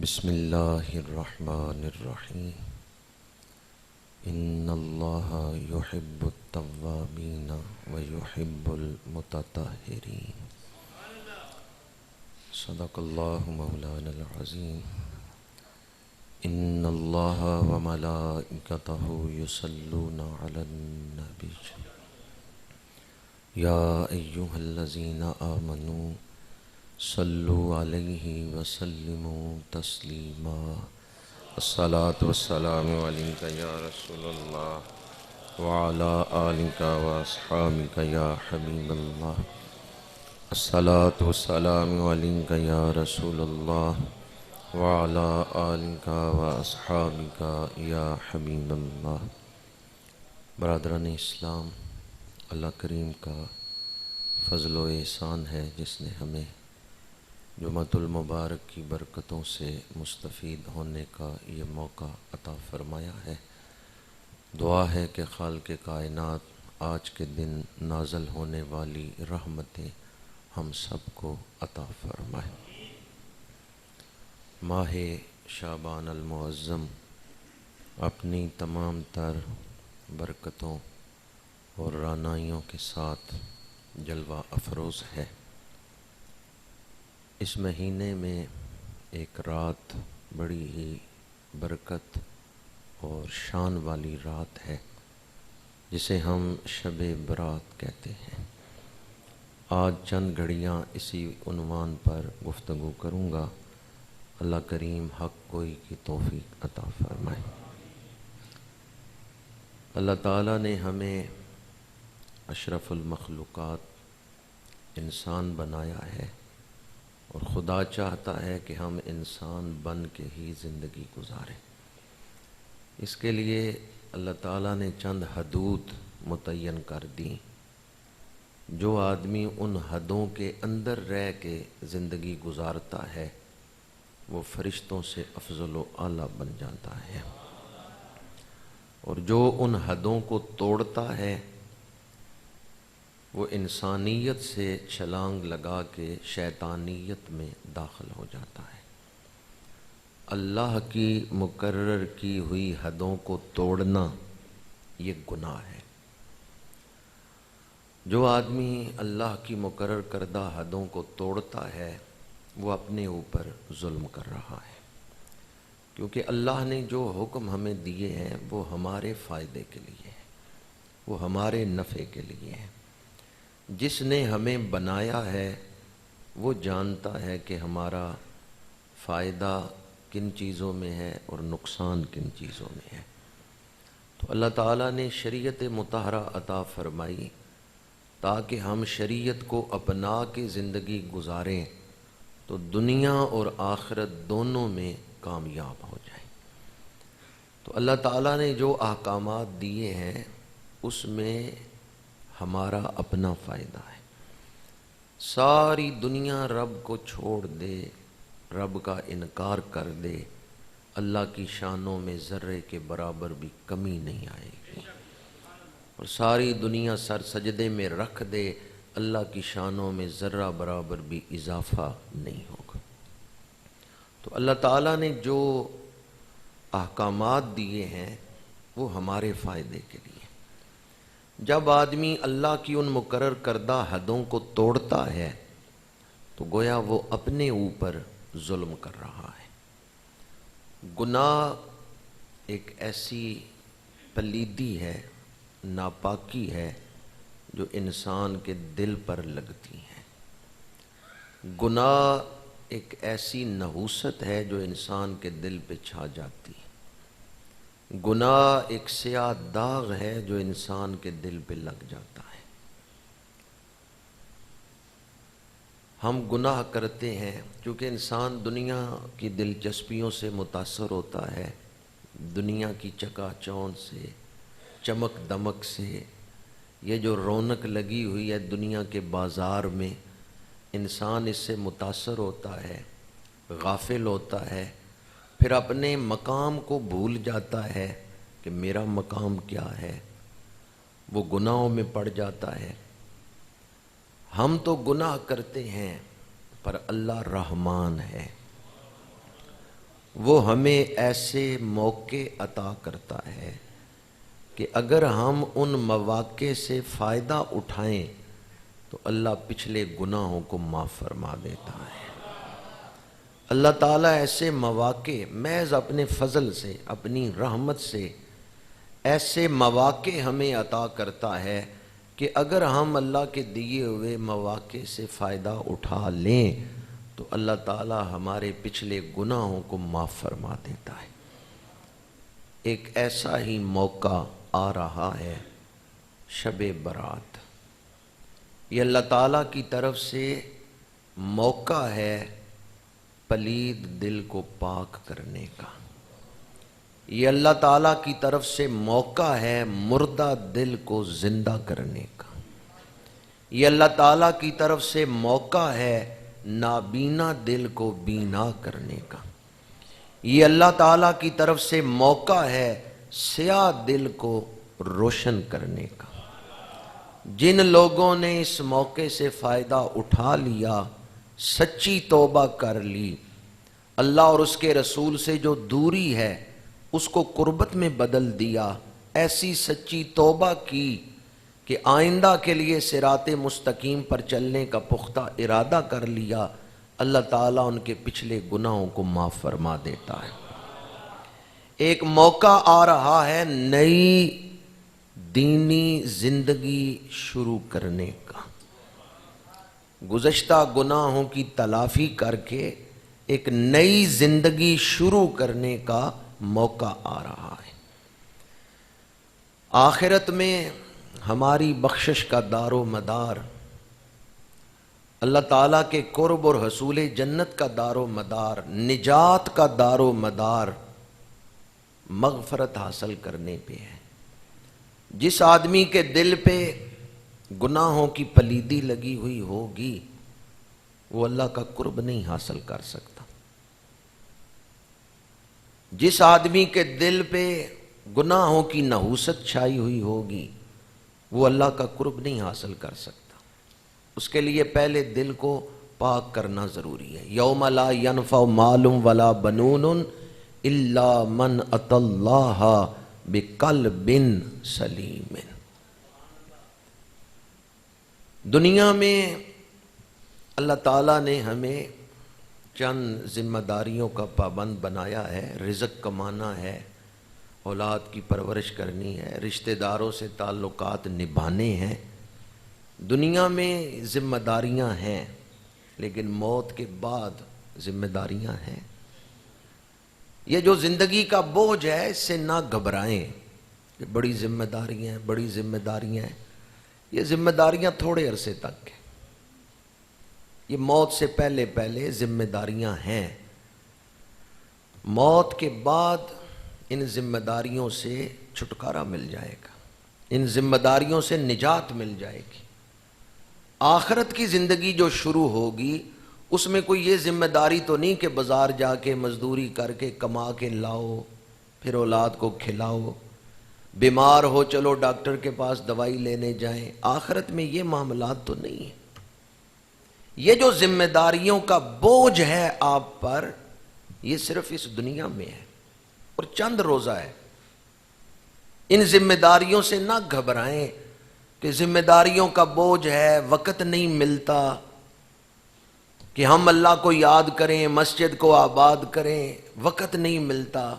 بسم اللہ الرحمن الرحیم ان اللہ یحب التوابین ویحب المتطہرین صدق اللہ مولانا العظیم ان اللہ وملائکتہ یصلون علی النبی یا ایہا الذین آمنوا صلوا علیہ وسلموا تسلیما الصلاۃ والسلام علیک یا رسول اللہ وعلی آلک واصحابک یا حبیب اللہ الصلاۃ والسلام علیک یا رسول اللہ وعلی آلک واصحابک یا حبیب اللہ۔ برادران اسلام، اللہ کریم کا فضل و احسان ہے جس نے ہمیں جمعۃ المبارک کی برکتوں سے مستفید ہونے کا یہ موقع عطا فرمایا ہے۔ دعا ہے کہ خالق کائنات آج کے دن نازل ہونے والی رحمتیں ہم سب کو عطا فرمائے۔ ماہ شعبان المعظم اپنی تمام تر برکتوں اور رعنائیوں کے ساتھ جلوہ افروز ہے۔ اس مہینے میں ایک رات بڑی ہی برکت اور شان والی رات ہے جسے ہم شب برات کہتے ہیں۔ آج چند گھڑیاں اسی عنوان پر گفتگو کروں گا۔ اللہ کریم حق گوئی کی توفیق عطا فرمائے۔ اللہ تعالیٰ نے ہمیں اشرف المخلوقات انسان بنایا ہے اور خدا چاہتا ہے کہ ہم انسان بن کے ہی زندگی گزاریں۔ اس کے لیے اللہ تعالیٰ نے چند حدود متعین کر دیں۔ جو آدمی ان حدوں کے اندر رہ کے زندگی گزارتا ہے وہ فرشتوں سے افضل و اعلیٰ بن جاتا ہے، اور جو ان حدوں کو توڑتا ہے وہ انسانیت سے چھلانگ لگا کے شیطانیت میں داخل ہو جاتا ہے۔ اللہ کی مقرر کی ہوئی حدوں کو توڑنا یہ گناہ ہے۔ جو آدمی اللہ کی مقرر کردہ حدوں کو توڑتا ہے وہ اپنے اوپر ظلم کر رہا ہے، کیونکہ اللہ نے جو حکم ہمیں دیے ہیں وہ ہمارے فائدے کے لیے ہیں، وہ ہمارے نفع کے لیے ہیں۔ جس نے ہمیں بنایا ہے وہ جانتا ہے کہ ہمارا فائدہ کن چیزوں میں ہے اور نقصان کن چیزوں میں ہے۔ تو اللہ تعالیٰ نے شریعت مطہرہ عطا فرمائی تاکہ ہم شریعت کو اپنا کے زندگی گزاریں تو دنیا اور آخرت دونوں میں کامیاب ہو جائیں۔ تو اللہ تعالیٰ نے جو احکامات دیے ہیں اس میں ہمارا اپنا فائدہ ہے۔ ساری دنیا رب کو چھوڑ دے، رب کا انکار کر دے، اللہ کی شانوں میں ذرے کے برابر بھی کمی نہیں آئے گی، اور ساری دنیا سر سجدے میں رکھ دے، اللہ کی شانوں میں ذرہ برابر بھی اضافہ نہیں ہوگا۔ تو اللہ تعالیٰ نے جو احکامات دیے ہیں وہ ہمارے فائدے کے لیے۔ جب آدمی اللہ کی ان مقرر کردہ حدوں کو توڑتا ہے تو گویا وہ اپنے اوپر ظلم کر رہا ہے۔ گناہ ایک ایسی پلیدی ہے، ناپاکی ہے جو انسان کے دل پر لگتی ہے۔ گناہ ایک ایسی نحوست ہے جو انسان کے دل پہ چھا جاتی ہے۔ گناہ ایک سیاہ داغ ہے جو انسان کے دل پہ لگ جاتا ہے۔ ہم گناہ کرتے ہیں کیونکہ انسان دنیا کی دلچسپیوں سے متاثر ہوتا ہے، دنیا کی چکا چوند سے، چمک دمک سے۔ یہ جو رونق لگی ہوئی ہے دنیا کے بازار میں، انسان اس سے متاثر ہوتا ہے، غافل ہوتا ہے، پھر اپنے مقام کو بھول جاتا ہے کہ میرا مقام کیا ہے، وہ گناہوں میں پڑ جاتا ہے۔ ہم تو گناہ کرتے ہیں پر اللہ رحمان ہے، وہ ہمیں ایسے موقع عطا کرتا ہے کہ اگر ہم ان مواقع سے فائدہ اٹھائیں تو اللہ پچھلے گناہوں کو معاف فرما دیتا ہے۔ اللہ تعالیٰ ایسے مواقع محض اپنے فضل سے، اپنی رحمت سے ایسے مواقع ہمیں عطا کرتا ہے کہ اگر ہم اللہ کے دیے ہوئے مواقع سے فائدہ اٹھا لیں تو اللہ تعالیٰ ہمارے پچھلے گناہوں کو معاف فرما دیتا ہے۔ ایک ایسا ہی موقع آ رہا ہے، شب برات۔ یہ اللہ تعالیٰ کی طرف سے موقع ہے پلید دل کو پاک کرنے کا۔ یہ اللہ تعالیٰ کی طرف سے موقع ہے مردہ دل کو زندہ کرنے کا۔ یہ اللہ تعالیٰ کی طرف سے موقع ہے نابینا دل کو بینا کرنے کا۔ یہ اللہ تعالیٰ کی طرف سے موقع ہے سیاہ دل کو روشن کرنے کا۔ جن لوگوں نے اس موقع سے فائدہ اٹھا لیا، سچی توبہ کر لی، اللہ اور اس کے رسول سے جو دوری ہے اس کو قربت میں بدل دیا، ایسی سچی توبہ کی کہ آئندہ کے لیے صراط مستقیم پر چلنے کا پختہ ارادہ کر لیا، اللہ تعالیٰ ان کے پچھلے گناہوں کو معاف فرما دیتا ہے۔ ایک موقع آ رہا ہے نئی دینی زندگی شروع کرنے کا۔ گزشتہ گناہوں کی تلافی کر کے ایک نئی زندگی شروع کرنے کا موقع آ رہا ہے۔ آخرت میں ہماری بخشش کا دار و مدار، اللہ تعالیٰ کے قرب اور حصول جنت کا دار و مدار، نجات کا دار و مدار مغفرت حاصل کرنے پہ ہے۔ جس آدمی کے دل پہ گناہوں کی پلیدی لگی ہوئی ہوگی وہ اللہ کا قرب نہیں حاصل کر سکتا۔ جس آدمی کے دل پہ گناہوں کی نحوست چھائی ہوئی ہوگی وہ اللہ کا قرب نہیں حاصل کر سکتا۔ اس کے لیے پہلے دل کو پاک کرنا ضروری ہے۔ یوم لا ینفع مال ولا بنون الا من اتی اللہ بقلب سلیم۔ دنیا میں اللہ تعالیٰ نے ہمیں چند ذمہ داریوں کا پابند بنایا ہے۔ رزق کمانا ہے، اولاد کی پرورش کرنی ہے، رشتہ داروں سے تعلقات نبھانے ہیں۔ دنیا میں ذمہ داریاں ہیں، لیکن موت کے بعد ذمہ داریاں ہیں۔ یہ جو زندگی کا بوجھ ہے اس سے نہ گھبرائیں کہ بڑی ذمہ داریاں ہیں، بڑی ذمہ داریاں ہیں۔ یہ ذمہ داریاں تھوڑے عرصے تک ہیں، یہ موت سے پہلے پہلے ذمہ داریاں ہیں۔ موت کے بعد ان ذمہ داریوں سے چھٹکارا مل جائے گا، ان ذمہ داریوں سے نجات مل جائے گی۔ آخرت کی زندگی جو شروع ہوگی اس میں کوئی یہ ذمہ داری تو نہیں کہ بازار جا کے مزدوری کر کے کما کے لاؤ پھر اولاد کو کھلاؤ، بیمار ہو چلو ڈاکٹر کے پاس دوائی لینے جائیں۔ آخرت میں یہ معاملات تو نہیں ہیں۔ یہ جو ذمہ داریوں کا بوجھ ہے آپ پر، یہ صرف اس دنیا میں ہے اور چند روزہ ہے۔ ان ذمہ داریوں سے نہ گھبرائیں کہ ذمہ داریوں کا بوجھ ہے، وقت نہیں ملتا کہ ہم اللہ کو یاد کریں، مسجد کو آباد کریں، وقت نہیں ملتا۔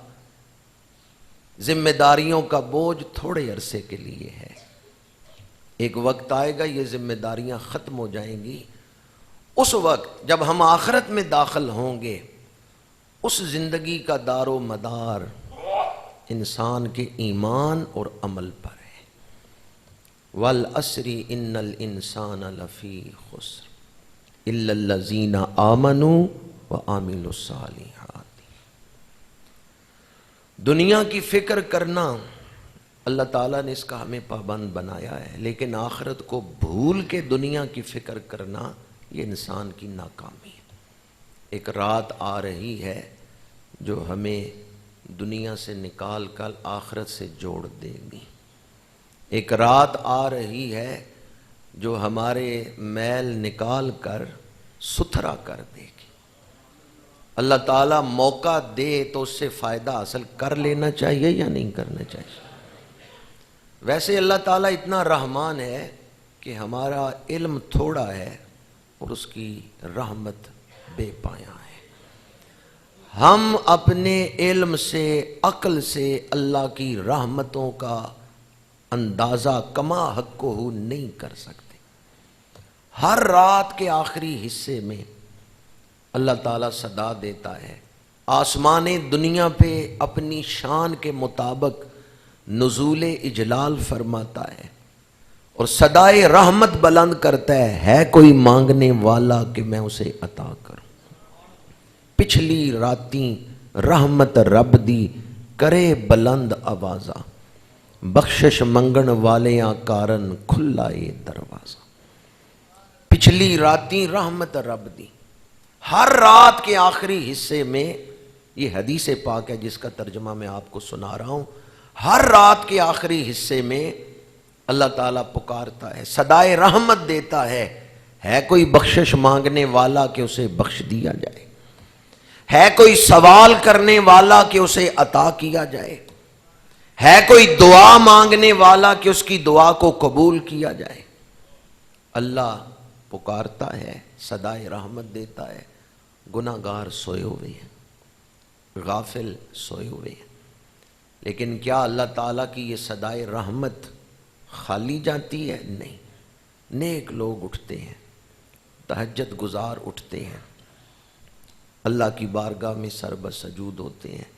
ذمہ داریوں کا بوجھ تھوڑے عرصے کے لیے ہے، ایک وقت آئے گا یہ ذمہ داریاں ختم ہو جائیں گی۔ اس وقت جب ہم آخرت میں داخل ہوں گے، اس زندگی کا دار و مدار انسان کے ایمان اور عمل پر ہے۔ وَالْعَصْرِ إِنَّ الْإِنسَانَ لَفِي خُسْرٍ إِلَّا الَّذِينَ آمَنُوا وَعَمِلُوا الصَّالِحَاتِ۔ دنیا کی فکر کرنا اللہ تعالیٰ نے اس کا ہمیں پابند بنایا ہے، لیکن آخرت کو بھول کے دنیا کی فکر کرنا یہ انسان کی ناکامی ہے۔ ایک رات آ رہی ہے جو ہمیں دنیا سے نکال کر آخرت سے جوڑ دے گی۔ ایک رات آ رہی ہے جو ہمارے میل نکال کر ستھرا کر دے گی۔ اللہ تعالیٰ موقع دے تو اس سے فائدہ حاصل کر لینا چاہیے یا نہیں کرنا چاہیے؟ ویسے اللہ تعالیٰ اتنا رحمان ہے کہ ہمارا علم تھوڑا ہے اور اس کی رحمت بے پایاں ہے۔ ہم اپنے علم سے، عقل سے اللہ کی رحمتوں کا اندازہ کما حق ہو نہیں کر سکتے۔ ہر رات کے آخری حصے میں اللہ تعالیٰ صدا دیتا ہے، آسمان دنیا پہ اپنی شان کے مطابق نزول اجلال فرماتا ہے اور صدائے رحمت بلند کرتا ہے کوئی مانگنے والا کہ میں اسے عطا کروں۔ پچھلی راتیں رحمت رب دی کرے بلند آوازہ، بخشش منگن والیاں کارن کھلا یہ دروازہ۔ پچھلی راتیں رحمت رب دی، ہر رات کے آخری حصے میں، یہ حدیث پاک ہے جس کا ترجمہ میں آپ کو سنا رہا ہوں، ہر رات کے آخری حصے میں اللہ تعالیٰ پکارتا ہے، صدائے رحمت دیتا ہے کوئی بخشش مانگنے والا کہ اسے بخش دیا جائے، ہے کوئی سوال کرنے والا کہ اسے عطا کیا جائے، ہے کوئی دعا مانگنے والا کہ اس کی دعا کو قبول کیا جائے۔ اللہ پکارتا ہے، صدائے رحمت دیتا ہے، گناہ گار سوئے ہوئے ہیں، غافل سوئے ہوئے ہیں، لیکن کیا اللہ تعالیٰ کی یہ صدائے رحمت خالی جاتی ہے؟ نہیں، نیک لوگ اٹھتے ہیں، تہجد گزار اٹھتے ہیں، اللہ کی بارگاہ میں سر بسجود ہوتے ہیں،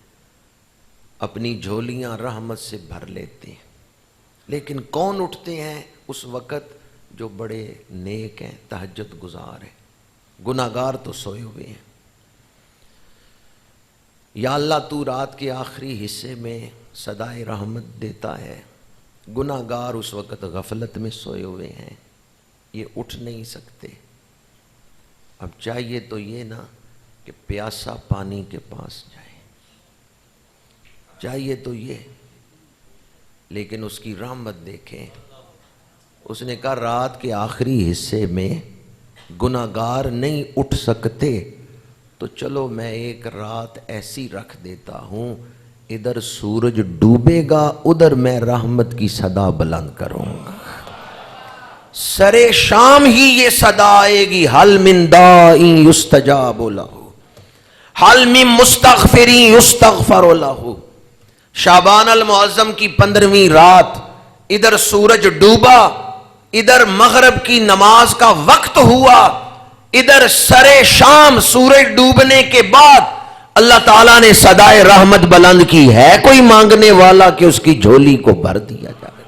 اپنی جھولیاں رحمت سے بھر لیتے ہیں۔ لیکن کون اٹھتے ہیں اس وقت؟ جو بڑے نیک ہیں، تہجد گزار ہیں، گناہ گار تو سوئے ہوئے ہیں۔ یا اللہ تو رات کے آخری حصے میں صدائے رحمت دیتا ہے، گناہ گار اس وقت غفلت میں سوئے ہوئے ہیں، یہ اٹھ نہیں سکتے۔ اب چاہیے تو یہ نا کہ پیاسا پانی کے پاس جائے، چاہیے تو یہ، لیکن اس کی رحمت دیکھیں۔ اس نے کہا رات کے آخری حصے میں گناہ گار نہیں اٹھ سکتے تو چلو میں ایک رات ایسی رکھ دیتا ہوں، ادھر سورج ڈوبے گا، ادھر میں رحمت کی صدا بلند کروں گا، سرے شام ہی یہ صدا آئے گی، حل من داعٍ یستجاب لہ، حل من مستغفر یستغفر لہ۔ شعبان المعظم کی 15ویں رات، ادھر سورج ڈوبا، ادھر مغرب کی نماز کا وقت ہوا، ادھر سرے شام سورج ڈوبنے کے بعد اللہ تعالیٰ نے صدائے رحمت بلند کی، ہے کوئی مانگنے والا کہ اس کی جھولی کو بھر دیا جائے۔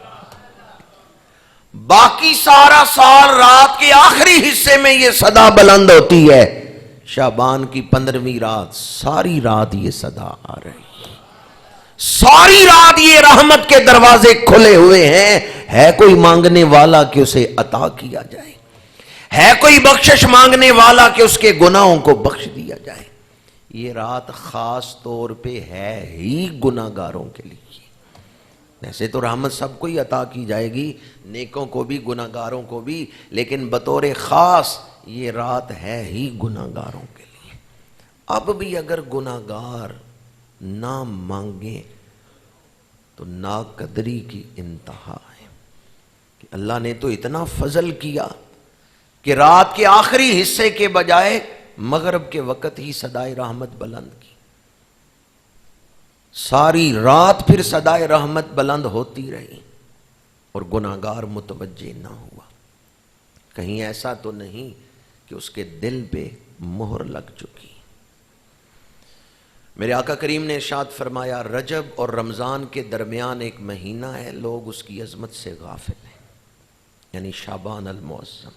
باقی سارا سال رات کے آخری حصے میں یہ صدا بلند ہوتی ہے، شعبان کی 15ویں رات ساری رات یہ صدا آ رہی، ساری رات یہ رحمت کے دروازے کھلے ہوئے ہیں، ہے کوئی مانگنے والا کہ اسے عطا کیا جائے، ہے کوئی بخشش مانگنے والا کہ اس کے گناہوں کو بخش دیا جائے۔ یہ رات خاص طور پہ ہے ہی گناہ گاروں کے لیے، ویسے تو رحمت سب کو ہی عطا کی جائے گی، نیکوں کو بھی گناہ گاروں کو بھی، لیکن بطور خاص یہ رات ہے ہی گناہ گاروں کے لیے۔ اب بھی اگر گناہ گار نہ مانگیں تو ناقدری کی انتہا ہے کہ اللہ نے تو اتنا فضل کیا کہ رات کے آخری حصے کے بجائے مغرب کے وقت ہی صدائے رحمت بلند کی، ساری رات پھر صدائے رحمت بلند ہوتی رہی اور گناہ گار متوجہ نہ ہوا۔ کہیں ایسا تو نہیں کہ اس کے دل پہ مہر لگ چکی۔ میرے آقا کریم نے ارشاد فرمایا، رجب اور رمضان کے درمیان ایک مہینہ ہے، لوگ اس کی عظمت سے غافل ہیں، یعنی شعبان المعظم۔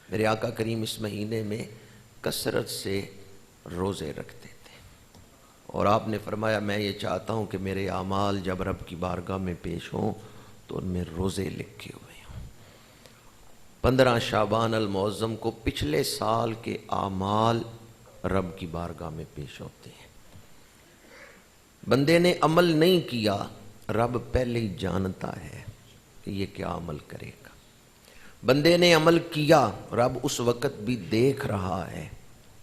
میرے آقا کریم اس مہینے میں کثرت سے روزے رکھتے تھے، اور آپ نے فرمایا میں یہ چاہتا ہوں کہ میرے اعمال جب رب کی بارگاہ میں پیش ہوں تو ان میں روزے لکھے ہوئے ہوں۔ 15 شعبان المعظم کو پچھلے سال کے اعمال رب کی بارگاہ میں پیش ہوتے ہیں۔ بندے نے عمل نہیں کیا، رب پہلے ہی جانتا ہے کہ یہ کیا عمل کرے گا۔ بندے نے عمل کیا، رب اس وقت بھی دیکھ رہا ہے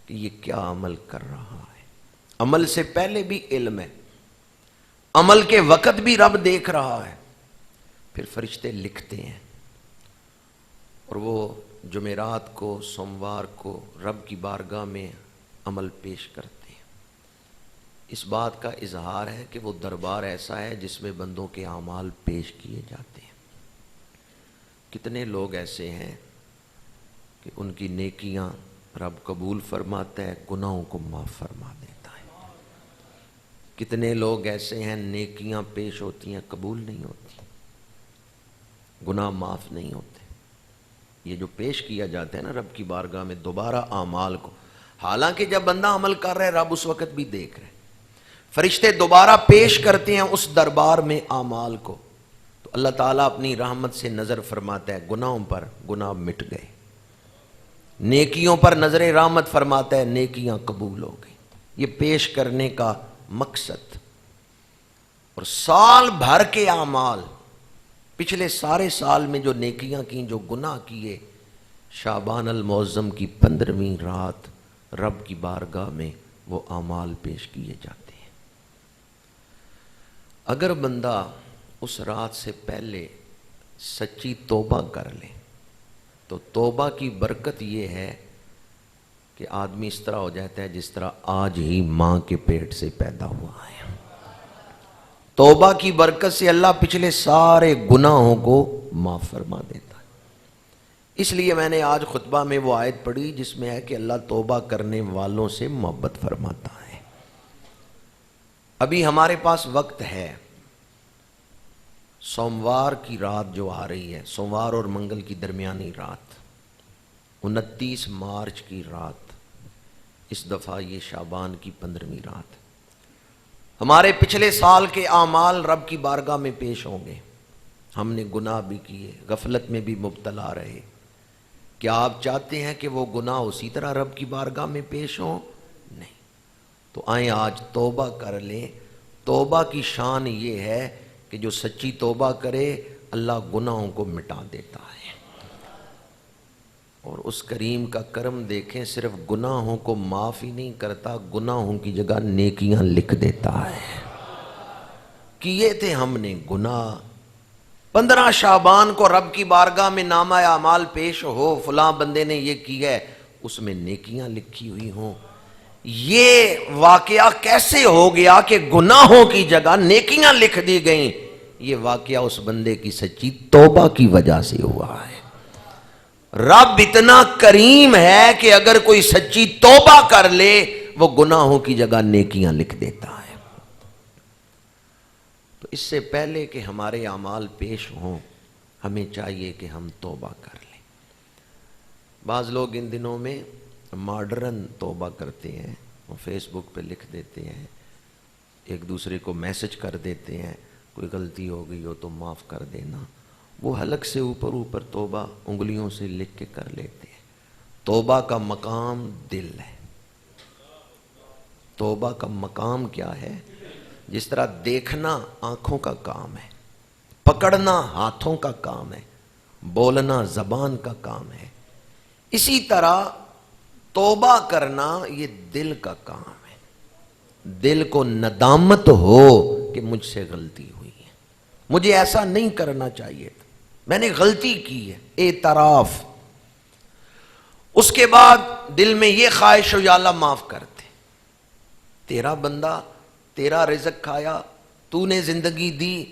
کہ یہ کیا عمل کر رہا ہے. عمل سے پہلے بھی علم ہے، عمل کے وقت بھی رب دیکھ رہا ہے. پھر فرشتے لکھتے ہیں اور وہ جمعرات کو، سوموار کو رب کی بارگاہ میں عمل پیش کرتے ہیں. اس بات کا اظہار ہے کہ وہ دربار ایسا ہے جس میں بندوں کے اعمال پیش کیے جاتے ہیں. کتنے لوگ ایسے ہیں کہ ان کی نیکیاں رب قبول فرماتا ہے، گناہوں کو معاف فرما دیتا ہے. کتنے لوگ ایسے ہیں نیکیاں پیش ہوتی ہیں، قبول نہیں ہوتی، گناہ معاف نہیں ہوتے. یہ جو پیش کیا جاتا ہے نا رب کی بارگاہ میں دوبارہ اعمال کو، حالانکہ جب بندہ عمل کر رہا ہے رب اس وقت بھی دیکھ رہے ہیں، فرشتے دوبارہ پیش کرتے ہیں اس دربار میں اعمال کو، تو اللہ تعالیٰ اپنی رحمت سے نظر فرماتا ہے، گناہوں پر گناہ مٹ گئے، نیکیوں پر نظر رحمت فرماتا ہے، نیکیاں قبول ہو گئی. یہ پیش کرنے کا مقصد. اور سال بھر کے اعمال، پچھلے سارے سال میں جو نیکیاں کی، جو گناہ کیے، شعبان المعظم کی 15ویں رات رب کی بارگاہ میں وہ اعمال پیش کیے جاتے ہیں. اگر بندہ اس رات سے پہلے سچی توبہ کر لے تو توبہ کی برکت یہ ہے کہ آدمی اس طرح ہو جاتا ہے جس طرح آج ہی ماں کے پیٹ سے پیدا ہوا ہے. توبہ کی برکت سے اللہ پچھلے سارے گناہوں کو معاف فرما دیتا ہے. اس لیے میں نے آج خطبہ میں وہ آیت پڑھی جس میں ہے کہ اللہ توبہ کرنے والوں سے محبت فرماتا ہے. ابھی ہمارے پاس وقت ہے. سوموار کی رات جو آ رہی ہے، سوموار اور منگل کی درمیانی رات، 29 مارچ کی رات، اس دفعہ یہ شعبان کی 15ویں رات. ہمارے پچھلے سال کے اعمال رب کی بارگاہ میں پیش ہوں گے. ہم نے گناہ بھی کیے، غفلت میں بھی مبتلا رہے. کیا آپ چاہتے ہیں کہ وہ گناہ اسی طرح رب کی بارگاہ میں پیش ہوں؟ نہیں. تو آئیں آج توبہ کر لیں. توبہ کی شان یہ ہے کہ جو سچی توبہ کرے اللہ گناہوں کو مٹا دیتا ہے. اور اس کریم کا کرم دیکھیں، صرف گناہوں کو معاف ہی نہیں کرتا، گناہوں کی جگہ نیکیاں لکھ دیتا ہے. کیے تھے ہم نے گناہ، 15 شعبان کو رب کی بارگاہ میں نامہ اعمال پیش ہو، فلاں بندے نے یہ کیا ہے، اس میں نیکیاں لکھی ہوئی ہوں. یہ واقعہ کیسے ہو گیا کہ گناہوں کی جگہ نیکیاں لکھ دی گئیں؟ یہ واقعہ اس بندے کی سچی توبہ کی وجہ سے ہوا ہے. رب اتنا کریم ہے کہ اگر کوئی سچی توبہ کر لے وہ گناہوں کی جگہ نیکیاں لکھ دیتا ہے. تو اس سے پہلے کہ ہمارے اعمال پیش ہوں ہمیں چاہیے کہ ہم توبہ کر لیں. بعض لوگ ان دنوں میں ماڈرن توبہ کرتے ہیں، وہ فیس بک پہ لکھ دیتے ہیں، ایک دوسرے کو میسج کر دیتے ہیں، کوئی غلطی ہو گئی ہو تو معاف کر دینا. وہ حلق سے اوپر توبہ انگلیوں سے لکھ کے کر لیتے ہیں. توبہ کا مقام دل ہے. توبہ کا مقام کیا ہے؟ جس طرح دیکھنا آنکھوں کا کام ہے، پکڑنا ہاتھوں کا کام ہے، بولنا زبان کا کام ہے، اسی طرح توبہ کرنا یہ دل کا کام ہے. دل کو ندامت ہو کہ مجھ سے غلطی ہوئی ہے، مجھے ایسا نہیں کرنا چاہیے تھا، میں نے غلطی کی ہے، اعتراف. اس کے بعد دل میں یہ خواہش ہو یا اللہ معاف کر دے، تیرا بندہ، تیرا رزق کھایا، تو نے زندگی دی،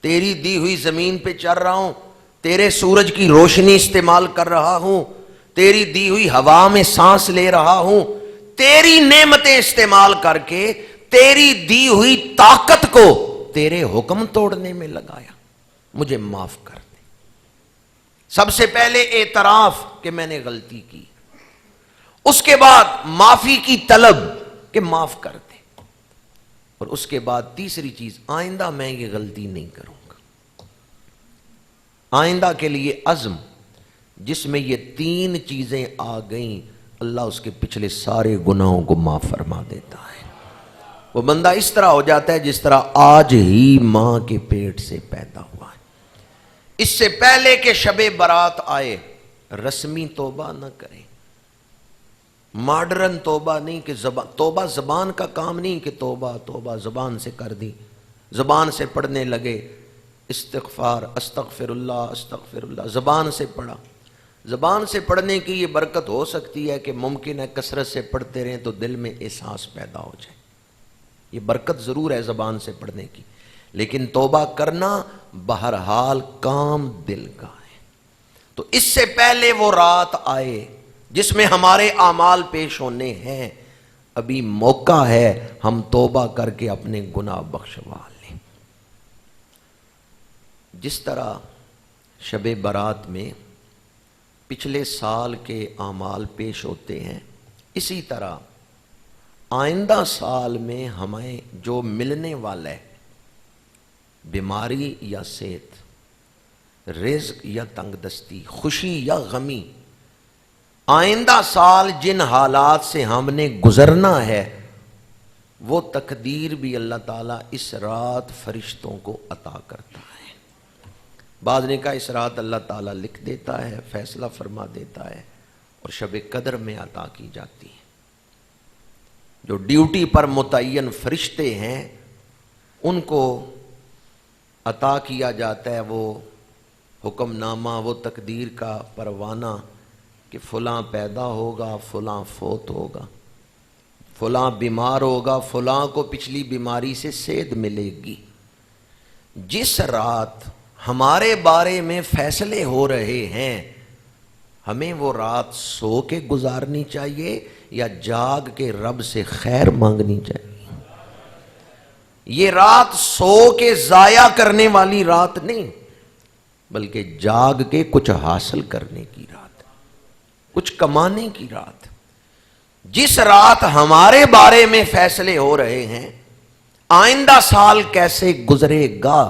تیری دی ہوئی زمین پہ چل رہا ہوں، تیرے سورج کی روشنی استعمال کر رہا ہوں، تیری دی ہوئی ہوا میں سانس لے رہا ہوں، تیری نعمتیں استعمال کر کے تیری دی ہوئی طاقت کو تیرے حکم توڑنے میں لگایا، مجھے معاف کر دے. سب سے پہلے اعتراف کہ میں نے غلطی کی، اس کے بعد معافی کی طلب کہ معاف کر دے، اور اس کے بعد تیسری چیز آئندہ میں یہ غلطی نہیں کروں گا. آئندہ کے لیے عزم، جس میں یہ 3 چیزیں آ گئیں اللہ اس کے پچھلے سارے گناہوں کو معاف فرما دیتا ہے. وہ بندہ اس طرح ہو جاتا ہے جس طرح آج ہی ماں کے پیٹ سے پیدا ہوا ہے. اس سے پہلے کہ شب برات آئے رسمی توبہ نہ کریں، ماڈرن توبہ نہیں کہ توبہ زبان کا کام نہیں کہ توبہ توبہ زبان سے کر دی، زبان سے پڑھنے لگے استغفار استغفر اللہ زبان سے پڑھا۔ زبان سے پڑھنے کی یہ برکت ہو سکتی ہے کہ ممکن ہے کثرت سے پڑھتے رہیں تو دل میں احساس پیدا ہو جائے، یہ برکت ضرور ہے زبان سے پڑھنے کی، لیکن توبہ کرنا بہرحال کام دل کا ہے۔ تو اس سے پہلے وہ رات آئے جس میں ہمارے اعمال پیش ہونے ہیں، ابھی موقع ہے ہم توبہ کر کے اپنے گناہ بخشوا لیں۔ جس طرح شب برات میں پچھلے سال کے اعمال پیش ہوتے ہیں، اسی طرح آئندہ سال میں ہمیں جو ملنے والا ہے، بیماری یا صحت، رزق یا تنگ دستی، خوشی یا غمی، آئندہ سال جن حالات سے ہم نے گزرنا ہے وہ تقدیر بھی اللہ تعالیٰ اس رات فرشتوں کو عطا کرتا ہے۔ بعض نے کہا اس رات اللہ تعالیٰ لکھ دیتا ہے، فیصلہ فرما دیتا ہے اور شب قدر میں عطا کی جاتی ہے۔ جو ڈیوٹی پر متعین فرشتے ہیں ان کو عطا کیا جاتا ہے وہ حکم نامہ، وہ تقدیر کا پروانہ کہ فلاں پیدا ہوگا، فلاں فوت ہوگا، فلاں بیمار ہوگا، فلاں کو پچھلی بیماری سے صحت ملے گی۔ جس رات ہمارے بارے میں فیصلے ہو رہے ہیں، ہمیں وہ رات سو کے گزارنی چاہیے یا جاگ کے رب سے خیر مانگنی چاہیے؟ یہ رات سو کے ضائع کرنے والی رات نہیں، بلکہ جاگ کے کچھ حاصل کرنے کی رات، کچھ کمانے کی رات۔ جس رات ہمارے بارے میں فیصلے ہو رہے ہیں آئندہ سال کیسے گزرے گا،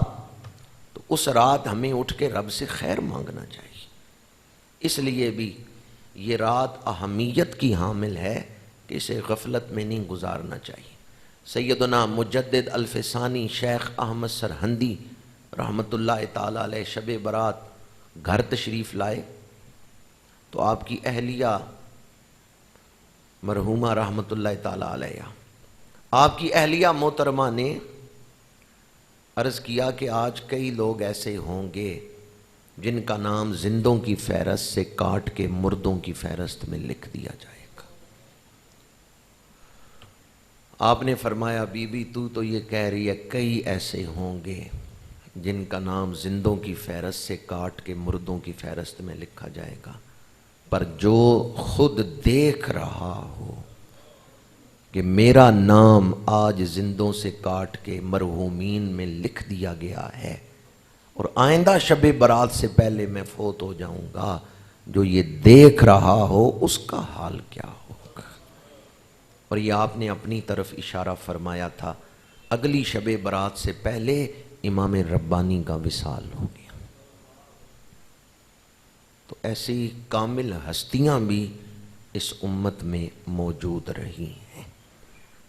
تو اس رات ہمیں اٹھ کے رب سے خیر مانگنا چاہیے۔ اس لیے بھی یہ رات اہمیت کی حامل ہے کہ اسے غفلت میں نہیں گزارنا چاہیے۔ سیدنا مجدد الفسانی شیخ احمد سرہندی رحمۃ اللہ تعالی علیہ شب برات گھر تشریف لائے تو آپ کی اہلیہ مرحومہ رحمۃ اللہ تعالی علیہ، آپ کی اہلیہ محترمہ نے عرض کیا کہ آج کئی لوگ ایسے ہوں گے جن کا نام زندوں کی فہرست سے کاٹ کے مردوں کی فہرست میں لکھ دیا جائے گا۔ آپ نے فرمایا بی بی تو یہ کہہ رہی ہے کئی ایسے ہوں گے جن کا نام زندوں کی فہرست سے کاٹ کے مردوں کی فہرست میں لکھا جائے گا، پر جو خود دیکھ رہا ہو کہ میرا نام آج زندوں سے کاٹ کے مرحومین میں لکھ دیا گیا ہے اور آئندہ شب برات سے پہلے میں فوت ہو جاؤں گا، جو یہ دیکھ رہا ہو اس کا حال کیا ہوگا۔ اور یہ آپ نے اپنی طرف اشارہ فرمایا تھا، اگلی شب برات سے پہلے امام ربانی کا وصال ہو گیا۔ تو ایسی کامل ہستیاں بھی اس امت میں موجود رہی ہیں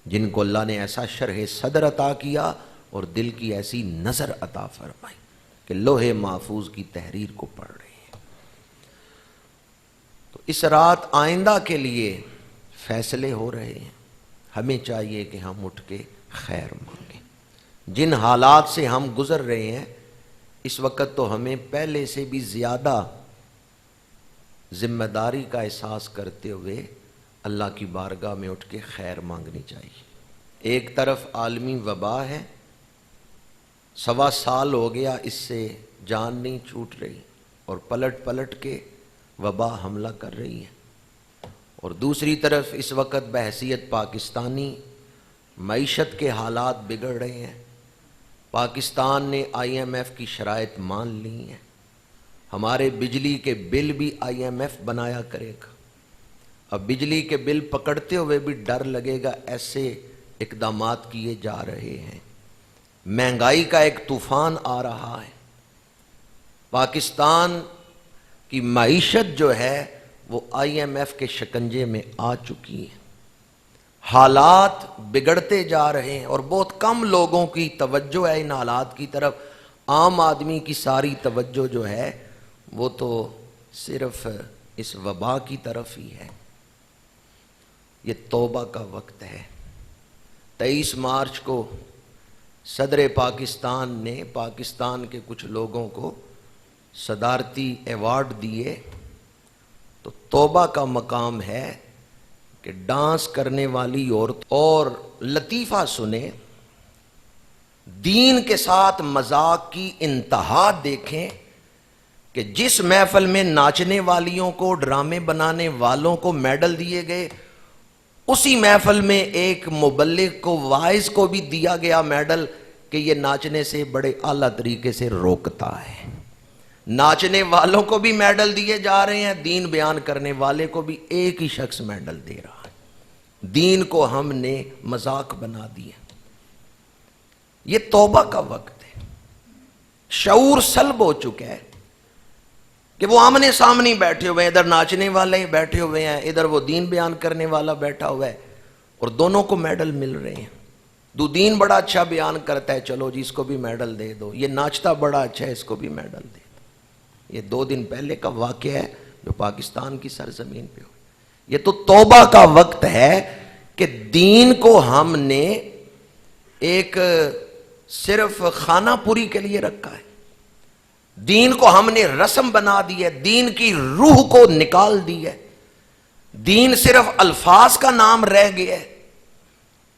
جن کو اللہ نے ایسا شرح صدر عطا کیا اور دل کی ایسی نظر عطا فرمائی کہ لوح محفوظ کی تحریر کو پڑھ رہے ہیں۔ تو اس رات آئندہ کے لیے فیصلے ہو رہے ہیں، ہمیں چاہیے کہ ہم اٹھ کے خیر مانگیں۔ جن حالات سے ہم گزر رہے ہیں اس وقت تو ہمیں پہلے سے بھی زیادہ ذمہ داری کا احساس کرتے ہوئے اللہ کی بارگاہ میں اٹھ کے خیر مانگنی چاہیے۔ ایک طرف عالمی وبا ہے، 1.25 سال ہو گیا اس سے جان نہیں چھوٹ رہی اور پلٹ پلٹ کے وبا حملہ کر رہی ہے، اور دوسری طرف اس وقت بحیثیت پاکستانی معیشت کے حالات بگڑ رہے ہیں۔ پاکستان نے IMF کی شرائط مان لی ہیں، ہمارے بجلی کے بل بھی IMF بنایا کرے گا۔ اب بجلی کے بل پکڑتے ہوئے بھی ڈر لگے گا، ایسے اقدامات کیے جا رہے ہیں۔ مہنگائی کا ایک طوفان آ رہا ہے، پاکستان کی معیشت جو ہے وہ IMF کے شکنجے میں آ چکی ہے، حالات بگڑتے جا رہے ہیں اور بہت کم لوگوں کی توجہ ہے ان حالات کی طرف۔ عام آدمی کی ساری توجہ جو ہے وہ تو صرف اس وبا کی طرف ہی ہے۔ یہ توبہ کا وقت ہے۔ 23 مارچ کو صدر پاکستان نے پاکستان کے کچھ لوگوں کو صدارتی ایوارڈ دیے، تو توبہ کا مقام ہے کہ ڈانس کرنے والی عورت اور لطیفہ سنیں، دین کے ساتھ مذاق کی انتہا دیکھیں کہ جس محفل میں ناچنے والیوں کو، ڈرامے بنانے والوں کو میڈل دیے گئے، اسی محفل میں ایک مبلغ کو، واعظ کو بھی دیا گیا میڈل کہ یہ ناچنے سے بڑے اعلیٰ طریقے سے روکتا ہے۔ ناچنے والوں کو بھی میڈل دیے جا رہے ہیں، دین بیان کرنے والے کو بھی ایک ہی شخص میڈل دے رہا ہے۔ دین کو ہم نے مذاق بنا دیا۔ یہ توبہ کا وقت ہے۔ شعور سلب ہو چکا ہے کہ وہ آمنے سامنے بیٹھے ہوئے ہیں، ادھر ناچنے والے بیٹھے ہوئے ہیں، ادھر وہ دین بیان کرنے والا بیٹھا ہوا ہے، اور دونوں کو میڈل مل رہے ہیں۔ تو دین بڑا اچھا بیان کرتا ہے، چلو جی اس کو بھی میڈل دے دو، یہ ناچتا بڑا اچھا ہے، اس کو بھی میڈل دے دو۔ یہ 2 دن پہلے کا واقعہ ہے جو پاکستان کی سرزمین پہ ہو۔ یہ تو توبہ کا وقت ہے کہ دین کو ہم نے ایک صرف خانہ پوری کے لیے رکھا ہے، دین کو ہم نے رسم بنا دی ہے، دین کی روح کو نکال دی ہے، دین صرف الفاظ کا نام رہ گیا ہے۔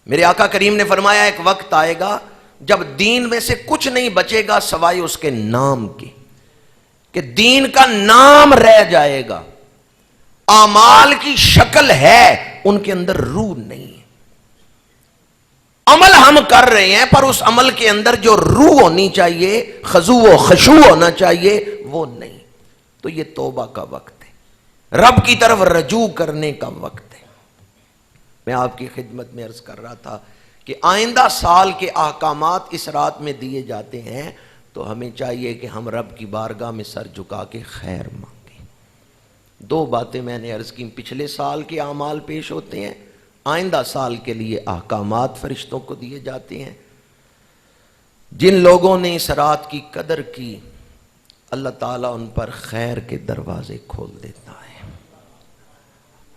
میرے آقا کریم نے فرمایا ایک وقت آئے گا جب دین میں سے کچھ نہیں بچے گا سوائے اس کے نام کے، کہ دین کا نام رہ جائے گا، اعمال کی شکل ہے، ان کے اندر روح نہیں ہے۔ عمل ہم کر رہے ہیں پر اس عمل کے اندر جو روح ہونی چاہیے، خضوع و خشوع ہونا چاہیے، وہ نہیں۔ تو یہ توبہ کا وقت ہے، رب کی طرف رجوع کرنے کا وقت ہے۔ میں آپ کی خدمت میں عرض کر رہا تھا کہ آئندہ سال کے احکامات اس رات میں دیے جاتے ہیں، تو ہمیں چاہیے کہ ہم رب کی بارگاہ میں سر جھکا کے خیر مانگیں۔ 2 باتیں میں نے عرض کی، پچھلے سال کے اعمال پیش ہوتے ہیں، آئندہ سال کے لیے احکامات فرشتوں کو دیے جاتے ہیں۔ جن لوگوں نے اس رات کی قدر کی، اللہ تعالیٰ ان پر خیر کے دروازے کھول دیتا ہے۔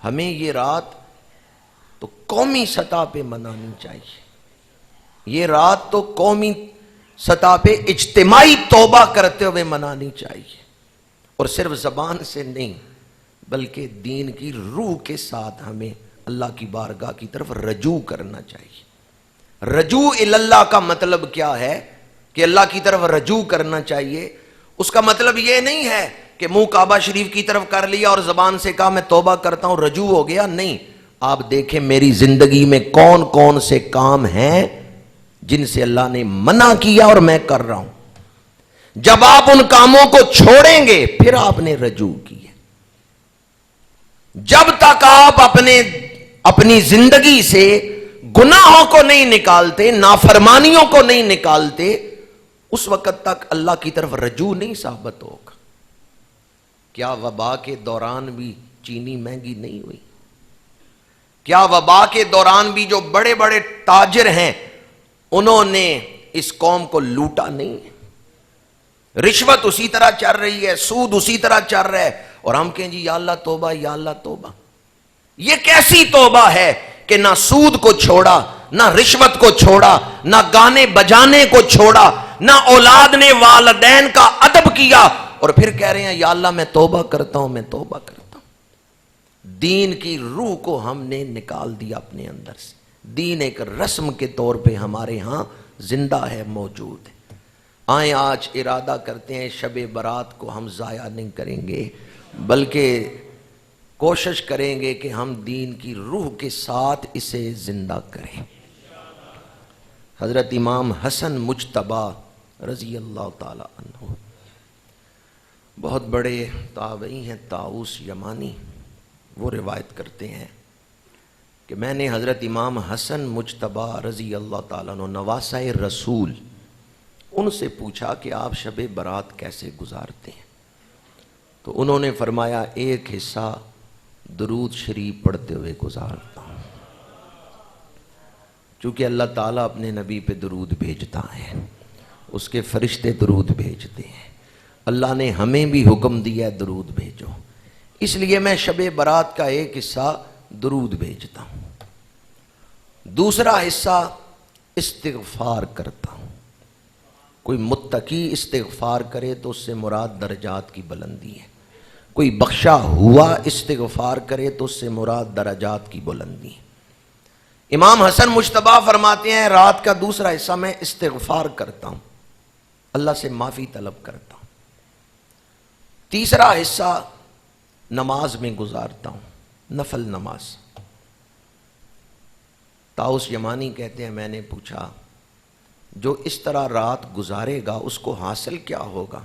ہمیں یہ رات تو قومی سطح پہ منانی چاہیے، یہ رات تو قومی سطح پہ اجتماعی توبہ کرتے ہوئے منانی چاہیے، اور صرف زبان سے نہیں بلکہ دین کی روح کے ساتھ ہمیں اللہ کی بارگاہ کی طرف رجوع کرنا چاہیے۔ رجوع اللہ کا مطلب کیا ہے کہ اللہ کی طرف رجوع کرنا چاہیے؟ اس کا مطلب یہ نہیں ہے کہ منہ کعبہ شریف کی طرف کر لیا اور زبان سے کہا میں توبہ کرتا ہوں، رجوع ہو گیا، نہیں۔ آپ دیکھیں میری زندگی میں کون کون سے کام ہیں جن سے اللہ نے منع کیا اور میں کر رہا ہوں۔ جب آپ ان کاموں کو چھوڑیں گے پھر آپ نے رجوع کی ہے۔ جب تک آپ اپنی زندگی سے گناہوں کو نہیں نکالتے، نافرمانیوں کو نہیں نکالتے، اس وقت تک اللہ کی طرف رجوع نہیں ثابت ہوگا۔ کیا وبا کے دوران بھی چینی مہنگی نہیں ہوئی؟ کیا وبا کے دوران بھی جو بڑے بڑے تاجر ہیں انہوں نے اس قوم کو لوٹا نہیں ہے؟ رشوت اسی طرح چل رہی ہے، سود اسی طرح چل رہا ہے، اور ہم کہیں جی یا اللہ توبہ، یا اللہ توبہ۔ یہ کیسی توبہ ہے کہ نہ سود کو چھوڑا، نہ رشوت کو چھوڑا، نہ گانے بجانے کو چھوڑا، نہ اولاد نے والدین کا ادب کیا، اور پھر کہہ رہے ہیں یا اللہ میں توبہ کرتا ہوں، میں توبہ کرتا ہوں۔ دین کی روح کو ہم نے نکال دیا اپنے اندر سے۔ دین ایک رسم کے طور پہ ہمارے ہاں زندہ ہے، موجود ہے۔ آئیں آج ارادہ کرتے ہیں شب برات کو ہم ضائع نہیں کریں گے، بلکہ کوشش کریں گے کہ ہم دین کی روح کے ساتھ اسے زندہ کریں۔ حضرت امام حسن مجتبی رضی اللہ تعالی عنہ بہت بڑے تابعی ہیں، طاؤس یمانی، وہ روایت کرتے ہیں کہ میں نے حضرت امام حسن مجتبی رضی اللہ تعالیٰ عنہ نواسہ رسول، ان سے پوچھا کہ آپ شب برات کیسے گزارتے ہیں؟ تو انہوں نے فرمایا ایک حصہ درود شریف پڑھتے ہوئے گزارتا ہوں، چونکہ اللہ تعالیٰ اپنے نبی پہ درود بھیجتا ہے، اس کے فرشتے درود بھیجتے ہیں، اللہ نے ہمیں بھی حکم دیا درود بھیجو، اس لیے میں شب برات کا ایک حصہ درود بھیجتا ہوں، دوسرا حصہ استغفار کرتا ہوں۔ کوئی متقی استغفار کرے تو اس سے مراد درجات کی بلندی ہے، کوئی بخشا ہوا استغفار کرے تو اس سے مراد درجات کی بلندی ہے۔ امام حسن مجتبیٰ فرماتے ہیں رات کا دوسرا حصہ میں استغفار کرتا ہوں، اللہ سے معافی طلب کرتا ہوں، تیسرا حصہ نماز میں گزارتا ہوں، نفل نماز۔ طاؤس یمانی کہتے ہیں میں نے پوچھا جو اس طرح رات گزارے گا اس کو حاصل کیا ہوگا؟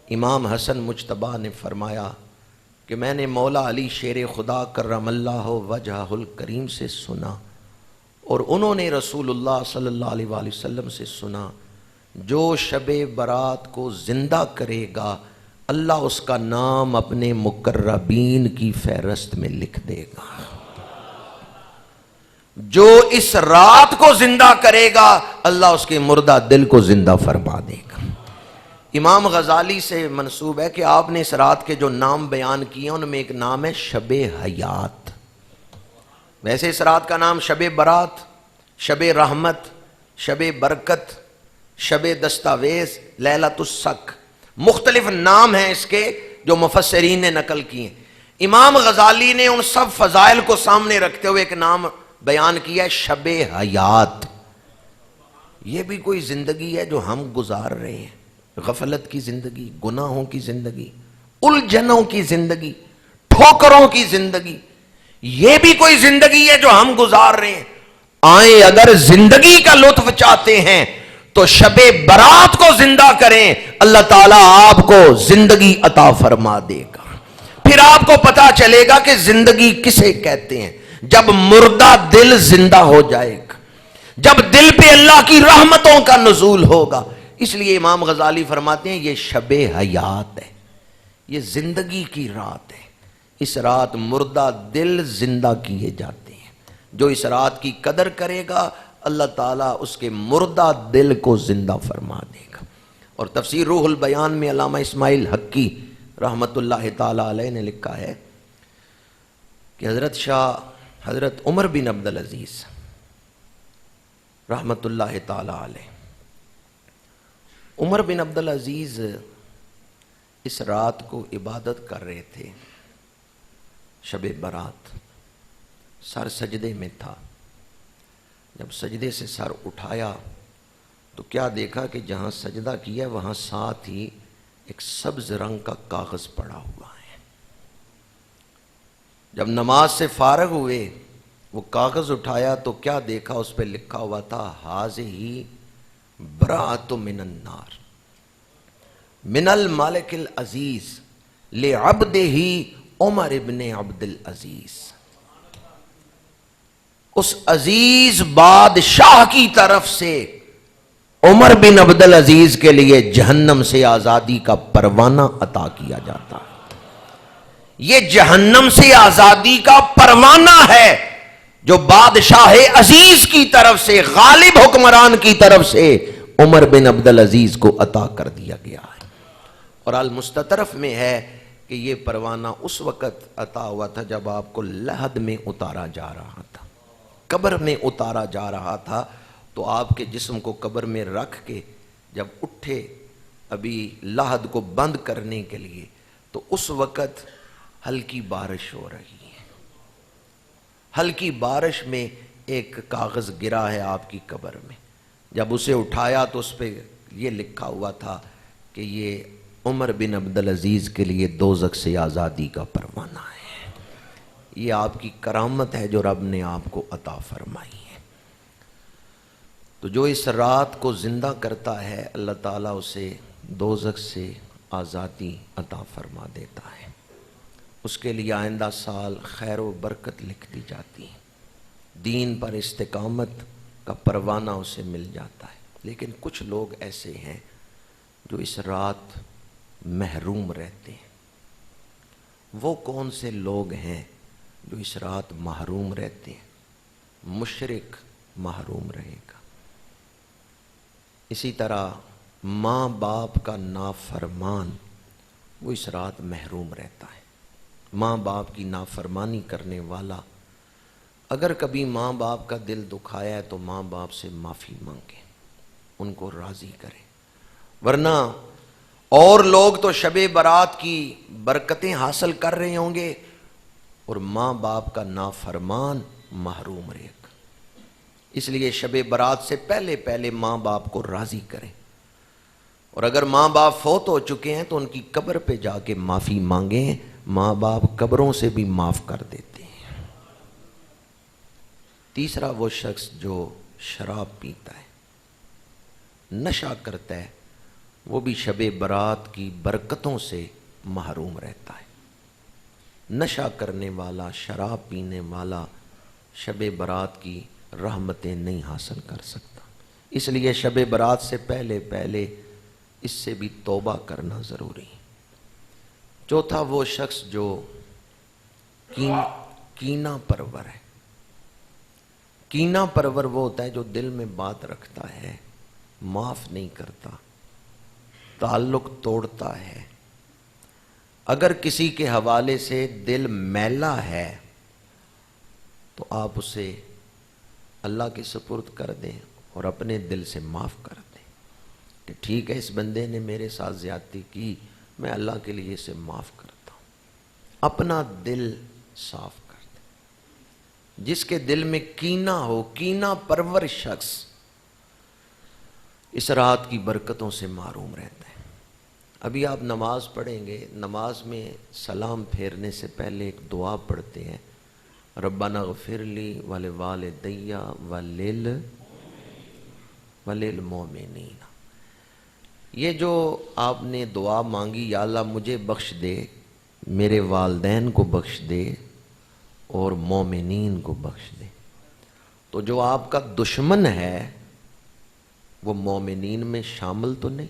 امام حسن مجتبیٰ نے فرمایا کہ میں نے مولا علی شیر خدا کرم اللہ وجہہ الکریم سے سنا اور انہوں نے رسول اللہ صلی اللہ علیہ وآلہ وسلم سے سنا، جو شب برات کو زندہ کرے گا اللہ اس کا نام اپنے مقربین کی فہرست میں لکھ دے گا۔ جو اس رات کو زندہ کرے گا اللہ اس کے مردہ دل کو زندہ فرما دے گا۔ امام غزالی سے منسوب ہے کہ آپ نے اس رات کے جو نام بیان کیے ان میں ایک نام ہے شب حیات۔ ویسے اس رات کا نام شب برات، شب رحمت، شب برکت، شب دستاویز، لیلۃ السک، مختلف نام ہیں اس کے جو مفسرین نے نقل کیے ہیں۔ امام غزالی نے ان سب فضائل کو سامنے رکھتے ہوئے ایک نام بیان کیا ہے شب حیات۔ یہ بھی کوئی زندگی ہے جو ہم گزار رہے ہیں، غفلت کی زندگی، گناہوں کی زندگی، الجھنوں کی زندگی، ٹھوکروں کی زندگی، یہ بھی کوئی زندگی ہے جو ہم گزار رہے ہیں۔ آئیں اگر زندگی کا لطف چاہتے ہیں تو شب برات کو زندہ کریں، اللہ تعالیٰ آپ کو زندگی عطا فرما دے گا۔ پھر آپ کو پتا چلے گا کہ زندگی کسے کہتے ہیں، جب مردہ دل زندہ ہو جائے گا، جب دل پہ اللہ کی رحمتوں کا نزول ہوگا۔ اس لیے امام غزالی فرماتے ہیں یہ شب حیات ہے، یہ زندگی کی رات ہے۔ اس رات مردہ دل زندہ کیے جاتے ہیں، جو اس رات کی قدر کرے گا اللہ تعالیٰ اس کے مردہ دل کو زندہ فرما دے گا۔ اور تفسیر روح البیان میں علامہ اسماعیل حقی رحمت اللہ تعالیٰ علیہ نے لکھا ہے کہ حضرت عمر بن عبدالعزیز رحمت اللہ تعالیٰ علیہ، عمر بن عبدالعزیز اس رات کو عبادت کر رہے تھے، شب برات، سر سجدے میں تھا۔ جب سجدے سے سر اٹھایا تو کیا دیکھا کہ جہاں سجدہ کیا وہاں ساتھ ہی ایک سبز رنگ کا کاغذ پڑا ہوا ہے۔ جب نماز سے فارغ ہوئے وہ کاغذ اٹھایا تو کیا دیکھا اس پہ لکھا ہوا تھا ہٰذِہِ براءۃ من النار من الملک العزیز لعبدہ عمر ابن عبد العزیز۔ اس عزیز بادشاہ کی طرف سے عمر بن عبد العزیز کے لیے جہنم سے آزادی کا پروانہ عطا کیا جاتا ہے۔ یہ جہنم سے آزادی کا پروانہ ہے جو بادشاہ عزیز کی طرف سے، غالب حکمران کی طرف سے عمر بن عبد العزیز کو عطا کر دیا گیا ہے۔ اور المستطرف میں ہے کہ یہ پروانہ اس وقت عطا ہوا تھا جب آپ کو لحد میں اتارا جا رہا تھا، قبر میں اتارا جا رہا تھا۔ تو آپ کے جسم کو قبر میں رکھ کے جب اٹھے ابھی لحد کو بند کرنے کے لیے تو اس وقت ہلکی بارش ہو رہی ہے، ہلکی بارش میں ایک کاغذ گرا ہے آپ کی قبر میں۔ جب اسے اٹھایا تو اس پہ یہ لکھا ہوا تھا کہ یہ عمر بن عبدالعزیز کے لیے دوزخ سے آزادی کا پروانہ ہے۔ یہ آپ کی کرامت ہے جو رب نے آپ کو عطا فرمائی ہے۔ تو جو اس رات کو زندہ کرتا ہے اللہ تعالیٰ اسے دوزخ سے آزادی عطا فرما دیتا ہے، اس کے لیے آئندہ سال خیر و برکت لکھ دی جاتی ہے، دین پر استقامت کا پروانہ اسے مل جاتا ہے۔ لیکن کچھ لوگ ایسے ہیں جو اس رات محروم رہتے ہیں۔ وہ کون سے لوگ ہیں جو اس رات محروم رہتے ہیں؟ مشرک محروم رہے گا، اسی طرح ماں باپ کا نافرمان وہ اس رات محروم رہتا ہے۔ ماں باپ کی نافرمانی کرنے والا اگر کبھی ماں باپ کا دل دکھایا ہے تو ماں باپ سے معافی مانگے، ان کو راضی کرے، ورنہ اور لوگ تو شب برات کی برکتیں حاصل کر رہے ہوں گے اور ماں باپ کا نافرمان محروم رہے گا۔ اس لیے شب برات سے پہلے پہلے ماں باپ کو راضی کریں، اور اگر ماں باپ فوت ہو چکے ہیں تو ان کی قبر پہ جا کے معافی مانگیں، ماں باپ قبروں سے بھی معاف کر دیتے ہیں۔ تیسرا وہ شخص جو شراب پیتا ہے، نشہ کرتا ہے، وہ بھی شب برات کی برکتوں سے محروم رہتا ہے۔ نشہ کرنے والا، شراب پینے والا شب برات کی رحمتیں نہیں حاصل کر سکتا۔ اس لیے شب برات سے پہلے پہلے اس سے بھی توبہ کرنا ضروری ہے۔ چوتھا وہ شخص جو کینہ پرور ہے۔ کینہ پرور وہ ہوتا ہے جو دل میں بات رکھتا ہے، معاف نہیں کرتا، تعلق توڑتا ہے۔ اگر کسی کے حوالے سے دل میلا ہے تو آپ اسے اللہ کے سپرد کر دیں اور اپنے دل سے معاف کر دیں کہ ٹھیک ہے، اس بندے نے میرے ساتھ زیادتی کی، میں اللہ کے لیے اسے معاف کرتا ہوں۔ اپنا دل صاف کر دیں۔ جس کے دل میں کینہ ہو، کینہ پرور شخص اس رات کی برکتوں سے محروم رہتا ہے۔ ابھی آپ نماز پڑھیں گے، نماز میں سلام پھیرنے سے پہلے ایک دعا پڑھتے ہیں، ربنا اغفر لی ولوالدی وللمؤمنین۔ یہ جو آپ نے دعا مانگی، یا اللہ مجھے بخش دے، میرے والدین کو بخش دے اور مومنین کو بخش دے، تو جو آپ کا دشمن ہے وہ مومنین میں شامل تو نہیں؟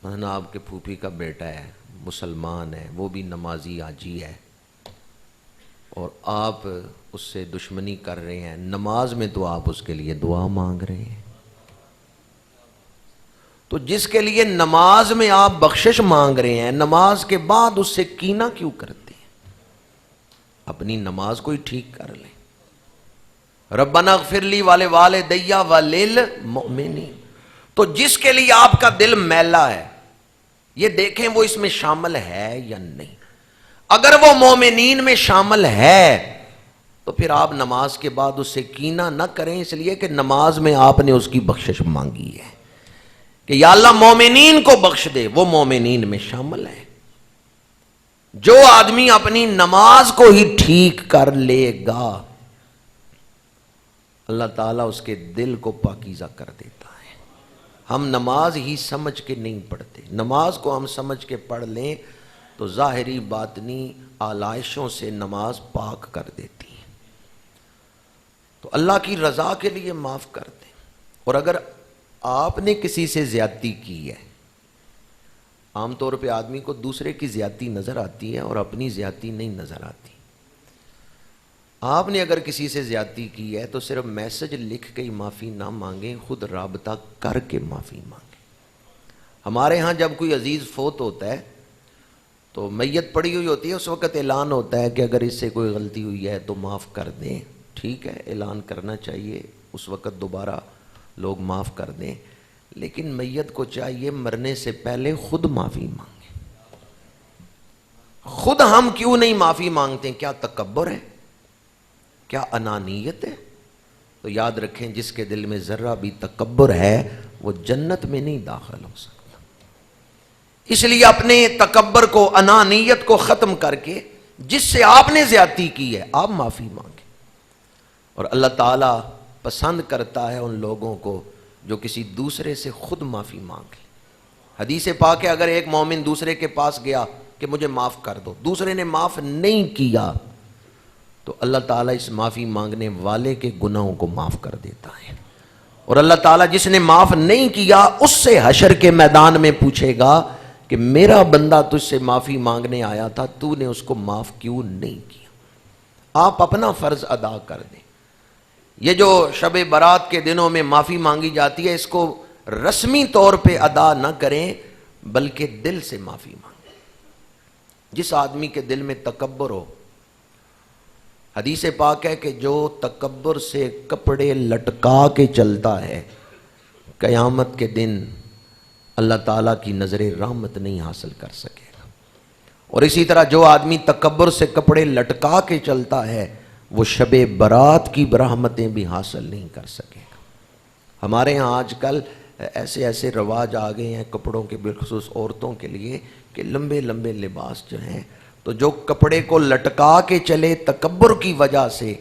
مثلا آپ کے پھوپھی کا بیٹا ہے، مسلمان ہے، وہ بھی نمازی حاجی ہے، اور آپ اس سے دشمنی کر رہے ہیں، نماز میں تو آپ اس کے لیے دعا مانگ رہے ہیں۔ تو جس کے لیے نماز میں آپ بخشش مانگ رہے ہیں، نماز کے بعد اس سے کینہ کیوں کرتے ہیں؟ اپنی نماز کو ہی ٹھیک کر لیں۔ ربنا اغفر لی ولوالدی وللمؤمنین۔ تو جس کے لیے آپ کا دل میلا ہے، یہ دیکھیں وہ اس میں شامل ہے یا نہیں۔ اگر وہ مومنین میں شامل ہے تو پھر آپ نماز کے بعد اس سے کینہ نہ کریں، اس لیے کہ نماز میں آپ نے اس کی بخشش مانگی ہے کہ یا اللہ مومنین کو بخش دے، وہ مومنین میں شامل ہے۔ جو آدمی اپنی نماز کو ہی ٹھیک کر لے گا، اللہ تعالیٰ اس کے دل کو پاکیزہ کر دیتا ہے۔ ہم نماز ہی سمجھ کے نہیں پڑھتے، نماز کو ہم سمجھ کے پڑھ لیں تو ظاہری باطنی آلائشوں سے نماز پاک کر دیتی ہے۔ تو اللہ کی رضا کے لیے معاف کر دیں۔ اور اگر آپ نے کسی سے زیادتی کی ہے، عام طور پہ آدمی کو دوسرے کی زیادتی نظر آتی ہے اور اپنی زیادتی نہیں نظر آتی۔ آپ نے اگر کسی سے زیادتی کی ہے تو صرف میسج لکھ کے ہی معافی نہ مانگیں، خود رابطہ کر کے معافی مانگیں۔ ہمارے ہاں جب کوئی عزیز فوت ہوتا ہے تو میت پڑی ہوئی ہوتی ہے، اس وقت اعلان ہوتا ہے کہ اگر اس سے کوئی غلطی ہوئی ہے تو معاف کر دیں۔ ٹھیک ہے، اعلان کرنا چاہیے، اس وقت دوبارہ لوگ معاف کر دیں، لیکن میت کو چاہیے مرنے سے پہلے خود معافی مانگیں۔ خود ہم کیوں نہیں معافی مانگتے؟ کیا تکبر ہے؟ کیا انانیت ہے؟ تو یاد رکھیں، جس کے دل میں ذرہ بھی تکبر ہے وہ جنت میں نہیں داخل ہو سکتا۔ اس لیے اپنے تکبر کو، انانیت کو ختم کر کے جس سے آپ نے زیادتی کی ہے آپ معافی مانگیں۔ اور اللہ تعالیٰ پسند کرتا ہے ان لوگوں کو جو کسی دوسرے سے خود معافی مانگے۔ حدیث پاک ہے، اگر ایک مومن دوسرے کے پاس گیا کہ مجھے معاف کر دو، دوسرے نے معاف نہیں کیا تو اللہ تعالیٰ اس معافی مانگنے والے کے گناہوں کو معاف کر دیتا ہے۔ اور اللہ تعالیٰ جس نے معاف نہیں کیا اس سے حشر کے میدان میں پوچھے گا کہ میرا بندہ تجھ سے معافی مانگنے آیا تھا، تو نے اس کو معاف کیوں نہیں کیا؟ آپ اپنا فرض ادا کر دیں۔ یہ جو شب برات کے دنوں میں معافی مانگی جاتی ہے، اس کو رسمی طور پہ ادا نہ کریں، بلکہ دل سے معافی مانگے۔ جس آدمی کے دل میں تکبر ہو، حدیث پاک ہے کہ جو تکبر سے کپڑے لٹکا کے چلتا ہے قیامت کے دن اللہ تعالیٰ کی نظر رحمت نہیں حاصل کر سکے گا۔ اور اسی طرح جو آدمی تکبر سے کپڑے لٹکا کے چلتا ہے وہ شب برات کی رحمتیں بھی حاصل نہیں کر سکے گا۔ ہمارے ہاں آج کل ایسے رواج آ گئے ہیں کپڑوں کے، بالخصوص عورتوں کے لیے، کہ لمبے لمبے لباس جو ہیں، تو جو کپڑے کو لٹکا کے چلے تکبر کی وجہ سے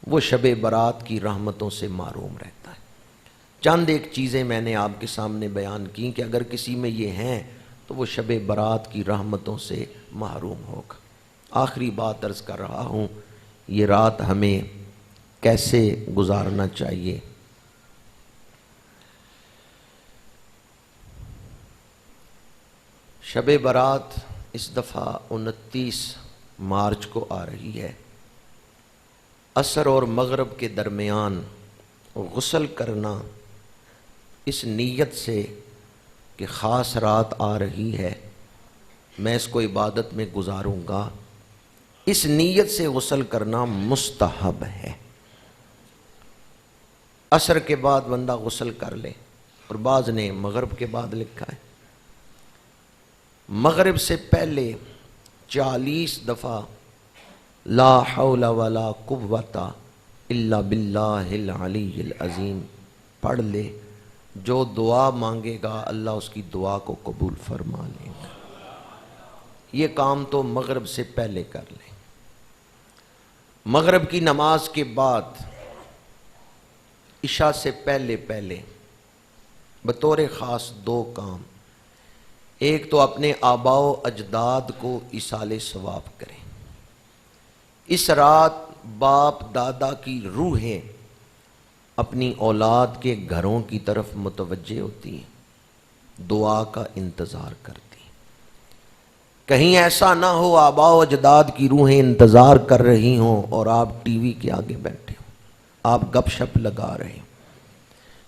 وہ شب برات کی رحمتوں سے محروم رہتا ہے۔ چند ایک چیزیں میں نے آپ کے سامنے بیان کی کہ اگر کسی میں یہ ہیں تو وہ شب برات کی رحمتوں سے محروم ہوگا۔ آخری بات عرض کر رہا ہوں، یہ رات ہمیں کیسے گزارنا چاہیے۔ شب برات اس دفعہ 29 مارچ کو آ رہی ہے۔ عصر اور مغرب کے درمیان غسل کرنا اس نیت سے کہ خاص رات آ رہی ہے، میں اس کو عبادت میں گزاروں گا، اس نیت سے غسل کرنا مستحب ہے۔ عصر کے بعد بندہ غسل کر لے، اور بعض نے مغرب کے بعد لکھا ہے۔ مغرب سے پہلے 40 دفعہ لا حول ولا قوت الا باللہ العلی العظیم پڑھ لے، جو دعا مانگے گا اللہ اس کی دعا کو قبول فرما لے گا۔ یہ کام تو مغرب سے پہلے کر لیں۔ مغرب کی نماز کے بعد عشاء سے پہلے بطور خاص 2 کام۔ ایک تو اپنے آباء و اجداد کو ایصال ثواب کریں۔ اس رات باپ دادا کی روحیں اپنی اولاد کے گھروں کی طرف متوجہ ہوتی ہیں، دعا کا انتظار کرتی ہیں۔ کہیں ایسا نہ ہو آباء و اجداد کی روحیں انتظار کر رہی ہوں اور آپ ٹی وی کے آگے بیٹھے ہوں، آپ گپ شپ لگا رہے ہوں۔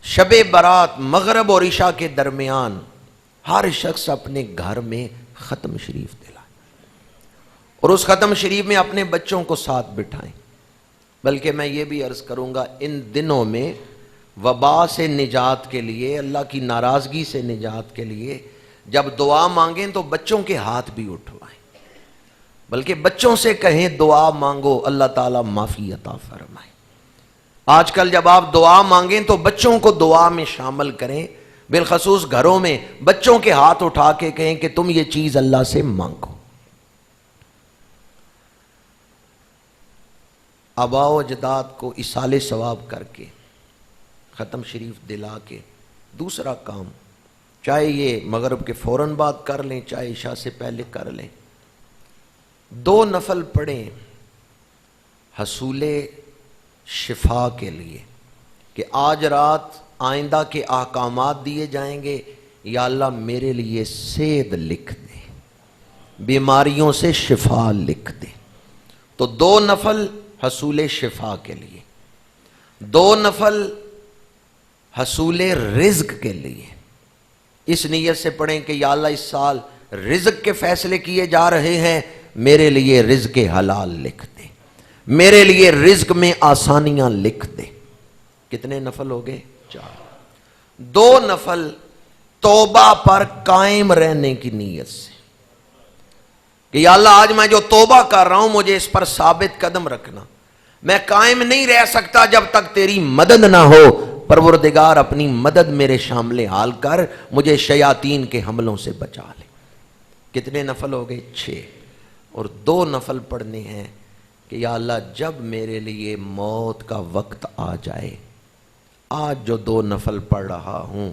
شب برات مغرب اور عشاء کے درمیان ہر شخص اپنے گھر میں ختم شریف دلائے، اور اس ختم شریف میں اپنے بچوں کو ساتھ بٹھائیں۔ بلکہ میں یہ بھی عرض کروں گا، ان دنوں میں وبا سے نجات کے لیے، اللہ کی ناراضگی سے نجات کے لیے جب دعا مانگیں تو بچوں کے ہاتھ بھی اٹھوائیں، بلکہ بچوں سے کہیں دعا مانگو اللہ تعالیٰ معافی عطا فرمائے۔ آج کل جب آپ دعا مانگیں تو بچوں کو دعا میں شامل کریں، بالخصوص گھروں میں بچوں کے ہاتھ اٹھا کے کہیں کہ تم یہ چیز اللہ سے مانگو۔ آباء و اجداد کو ایصال ثواب کر کے ختم شریف دلا کے، دوسرا کام چاہے یہ مغرب کے فوراً بعد کر لیں چاہے عشاء سے پہلے کر لیں، 2 نفل پڑھیں حصول شفا کے لیے، کہ آج رات آئندہ کے احکامات دیے جائیں گے، یا اللہ میرے لیے صحت لکھ دے، بیماریوں سے شفا لکھ دے۔ تو 2 نفل حصول شفا کے لیے، 2 نفل حصول رزق کے لیے، اس نیت سے پڑھیں کہ یا اللہ اس سال رزق کے فیصلے کیے جا رہے ہیں، میرے لیے رزق حلال لکھ دے، میرے لیے رزق میں آسانیاں لکھ دے۔ کتنے نفل ہو گئے؟ 4۔ 2 نفل توبہ پر قائم رہنے کی نیت سے، کہ یا اللہ آج میں جو توبہ کر رہا ہوں مجھے اس پر ثابت قدم رکھنا، میں قائم نہیں رہ سکتا جب تک تیری مدد نہ ہو، پروردگار اپنی مدد میرے شامل حال کر، مجھے شیاطین کے حملوں سے بچا لے۔ کتنے نفل ہو گئے؟ 6۔ اور 2 نفل پڑھنے ہیں کہ یا اللہ جب میرے لیے موت کا وقت آ جائے، آج جو 2 نفل پڑھ رہا ہوں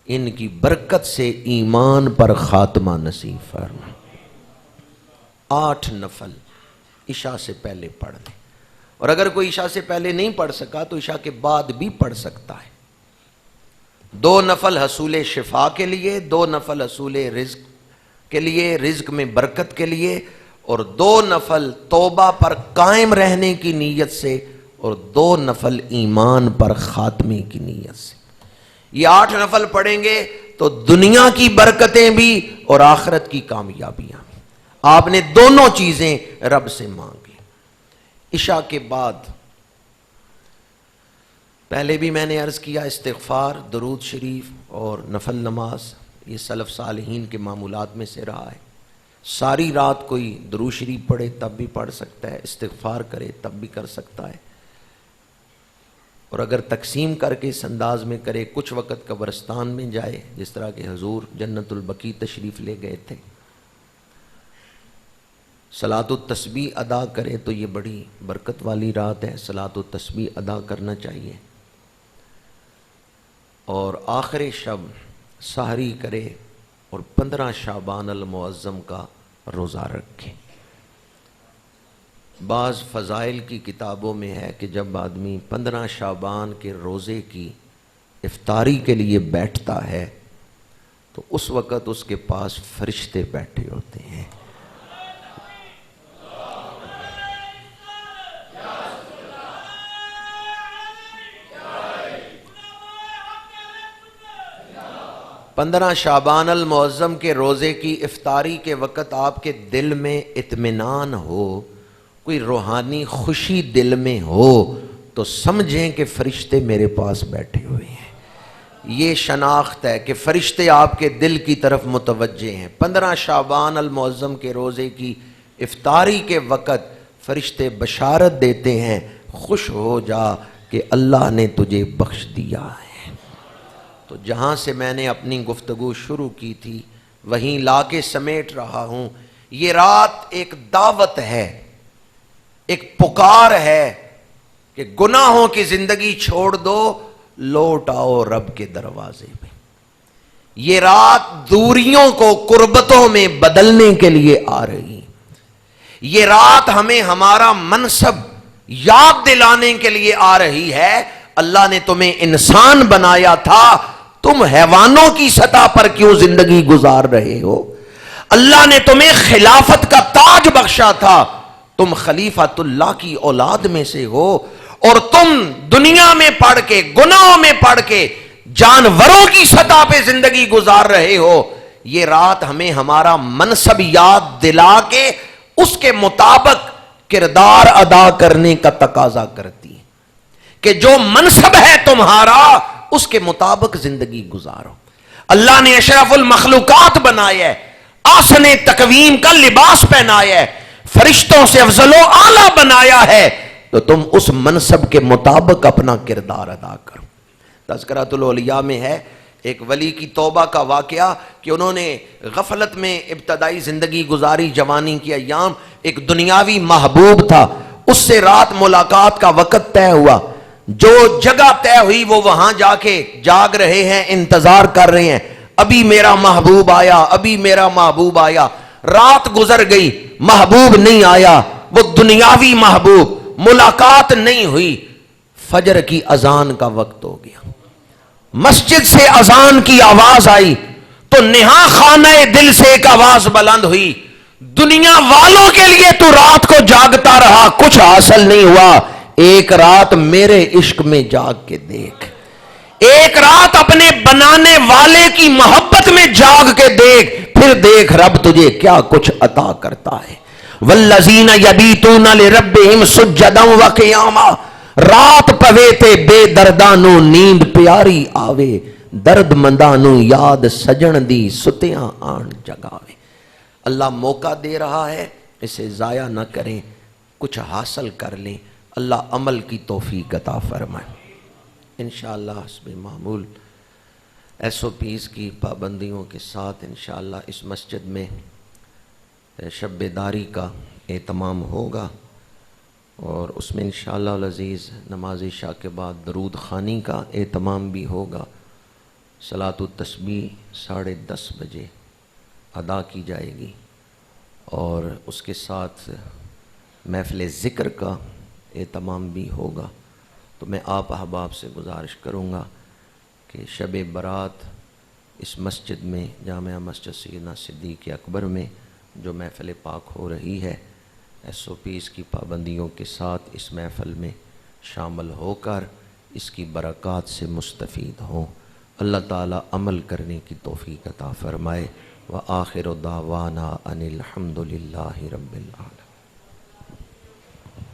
ان کی برکت سے ایمان پر خاتمہ نصیب فرما۔ 8 نفل عشاء سے پہلے پڑھ لیں، اور اگر کوئی عشاء سے پہلے نہیں پڑھ سکا تو عشاء کے بعد بھی پڑھ سکتا ہے۔ 2 نفل حصول شفا کے لیے، 2 نفل حصول رزق کے لیے، رزق میں برکت کے لیے، اور 2 نفل توبہ پر قائم رہنے کی نیت سے، اور 2 نفل ایمان پر خاتمے کی نیت سے۔ یہ 8 نفل پڑھیں گے تو دنیا کی برکتیں بھی اور آخرت کی کامیابیاں بھی. آپ نے دونوں چیزیں رب سے مانگی. عشاء کے بعد پہلے بھی میں نے عرض کیا استغفار، درود شریف اور نفل نماز یہ سلف صالحین کے معمولات میں سے رہا ہے. ساری رات کوئی درود شریف پڑھے تب بھی پڑھ سکتا ہے، استغفار کرے تب بھی کر سکتا ہے، اور اگر تقسیم کر کے اس انداز میں کرے کچھ وقت قبرستان میں جائے جس طرح کہ حضور جنت البقیع تشریف لے گئے تھے، صلاۃ التسبیح ادا کرے تو یہ بڑی برکت والی رات ہے، صلاۃ التسبیح ادا کرنا چاہیے. اور آخر شب سحری کرے اور 15 شعبان المعظم کا روزہ رکھے. بعض فضائل کی کتابوں میں ہے کہ جب آدمی 15 شعبان کے روزے کی افطاری کے لیے بیٹھتا ہے تو اس وقت اس کے پاس فرشتے بیٹھے ہوتے ہیں. پندرہ شعبان المعظم کے روزے کی افطاری کے وقت آپ کے دل میں اطمینان ہو، کوئی روحانی خوشی دل میں ہو تو سمجھیں کہ فرشتے میرے پاس بیٹھے ہوئے ہیں. یہ شناخت ہے کہ فرشتے آپ کے دل کی طرف متوجہ ہیں. 15 شعبان المعظم کے روزے کی افطاری کے وقت فرشتے بشارت دیتے ہیں، خوش ہو جا کہ اللہ نے تجھے بخش دیا ہے. تو جہاں سے میں نے اپنی گفتگو شروع کی تھی وہیں لا کے سمیٹ رہا ہوں. یہ رات ایک دعوت ہے، ایک پکار ہے کہ گناہوں کی زندگی چھوڑ دو، لوٹ آؤ رب کے دروازے میں. یہ رات دوریوں کو قربتوں میں بدلنے کے لیے آ رہی. یہ رات ہمیں ہمارا منصب یاد دلانے کے لیے آ رہی ہے. اللہ نے تمہیں انسان بنایا تھا، تم حیوانوں کی سطح پر کیوں زندگی گزار رہے ہو؟ اللہ نے تمہیں خلافت کا تاج بخشا تھا، تم خلیفۃ اللہ کی اولاد میں سے ہو، اور تم دنیا میں پڑھ کے گناہوں میں پڑھ کے جانوروں کی سطح پہ زندگی گزار رہے ہو. یہ رات ہمیں ہمارا منصب یاد دلا کے اس کے مطابق کردار ادا کرنے کا تقاضا کرتی ہے کہ جو منصب ہے تمہارا اس کے مطابق زندگی گزارو. اللہ نے اشرف المخلوقات بنایا ہے، آسن تقویم کا لباس پہنایا ہے، فرشتوں سے افضل و اعلیٰ بنایا ہے، تو تم اس منصب کے مطابق اپنا کردار ادا کرو. تذکرۃ الاولیاء میں ہے ایک ولی کی توبہ کا واقعہ کہ انہوں نے غفلت میں ابتدائی زندگی گزاری، جوانی کی ایام. ایک دنیاوی محبوب تھا، اس سے رات ملاقات کا وقت طے ہوا. جو جگہ طے ہوئی وہ وہاں جا کے جاگ رہے ہیں، انتظار کر رہے ہیں، ابھی میرا محبوب آیا، ابھی میرا محبوب آیا. رات گزر گئی، محبوب نہیں آیا، وہ دنیاوی محبوب، ملاقات نہیں ہوئی. فجر کی اذان کا وقت ہو گیا، مسجد سے اذان کی آواز آئی تو نہا خانہ دل سے ایک آواز بلند ہوئی، دنیا والوں کے لیے تو رات کو جاگتا رہا، کچھ حاصل نہیں ہوا، ایک رات میرے عشق میں جاگ کے دیکھ، ایک رات اپنے بنانے والے کی محبت میں جاگ کے دیکھ، پھر دیکھ رب تجھے کیا کچھ عطا کرتا ہے. والذین یبیتون لربہم سجدا وقیاما، رات پوے تے بے دردانو نیند پیاری آوے، درد مندانو یاد سجن دی ستیاں آن جگاوے. اللہ موقع دے رہا ہے، اسے ضائع نہ کریں، کچھ حاصل کر لیں. اللہ عمل کی توفیق عطا فرمائے. انشاءاللہ حسب معمول SOPs کی پابندیوں کے ساتھ انشاءاللہ اس مسجد میں شب بیداری کا اہتمام ہوگا، اور اس میں انشاءاللہ العزیز نماز عشاء کے بعد درود خوانی کا اہتمام بھی ہوگا. صلاۃ التسبیح 10:30 بجے ادا کی جائے گی، اور اس کے ساتھ محفل ذکر کا اہتمام بھی ہوگا. تو میں آپ احباب سے گزارش کروں گا کہ شب برات اس مسجد میں، جامعہ مسجد سیدنا صدیق اکبر میں جو محفل پاک ہو رہی ہے، SOPs کی پابندیوں کے ساتھ اس محفل میں شامل ہو کر اس کی برکات سے مستفید ہوں. اللہ تعالیٰ عمل کرنے کی توفیق عطا فرمائے۔ وآخر دعوانا ان الحمد للہ رب العالمین۔